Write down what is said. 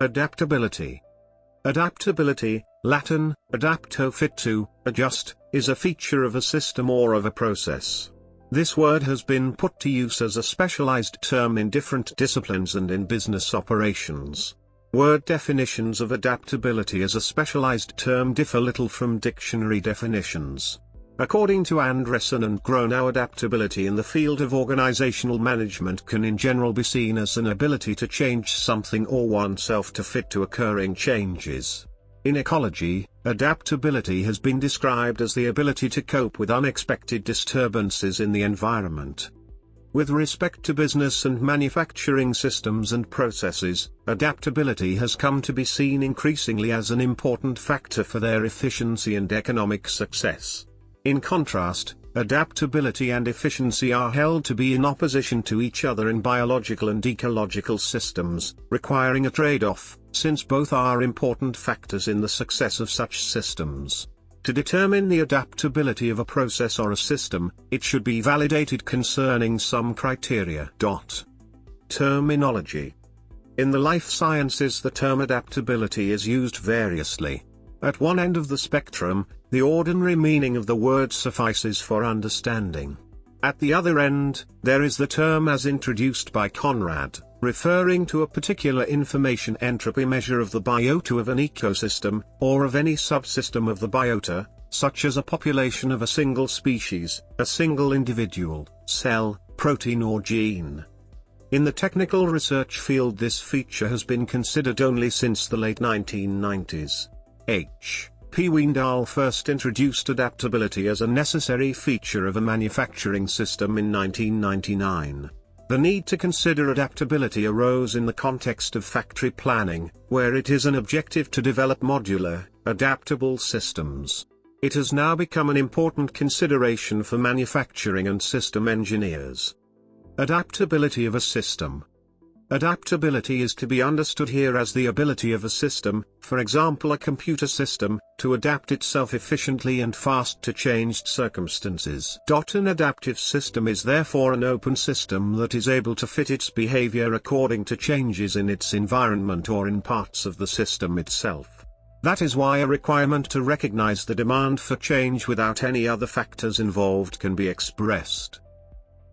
Adaptability. Adaptability, Latin, adapto fit to, adjust, is a feature of a system or of a process. This word has been put to use as a specialized term in different disciplines and in business operations. Word definitions of adaptability as a specialized term differ little from dictionary definitions. According to Andresen and Gronow, adaptability in the field of organizational management can in general be seen as an ability to change something or oneself to fit to occurring changes. In ecology, adaptability has been described as the ability to cope with unexpected disturbances in the environment. With respect to business and manufacturing systems and processes, adaptability has come to be seen increasingly as an important factor for their efficiency and economic success. In contrast, adaptability and efficiency are held to be in opposition to each other in biological and ecological systems, requiring a trade-off, since both are important factors in the success of such systems. To determine the adaptability of a process or a system, it should be validated concerning some criteria. Terminology. In the life sciences, the term adaptability is used variously. At one end of the spectrum, the ordinary meaning of the word suffices for understanding. At the other end, there is the term as introduced by Conrad, referring to a particular information entropy measure of the biota of an ecosystem, or of any subsystem of the biota, such as a population of a single species, a single individual, cell, protein or gene. In the technical research field, this feature has been considered only since the late 1990s. H. P. Weendal first introduced adaptability as a necessary feature of a manufacturing system in 1999. The need to consider adaptability arose in the context of factory planning, where it is an objective to develop modular, adaptable systems. It has now become an important consideration for manufacturing and system engineers. Adaptability of a system. Adaptability is to be understood here as the ability of a system, for example a computer system, to adapt itself efficiently and fast to changed circumstances. An adaptive system is therefore an open system that is able to fit its behavior according to changes in its environment or in parts of the system itself. That is why a requirement to recognize the demand for change without any other factors involved can be expressed.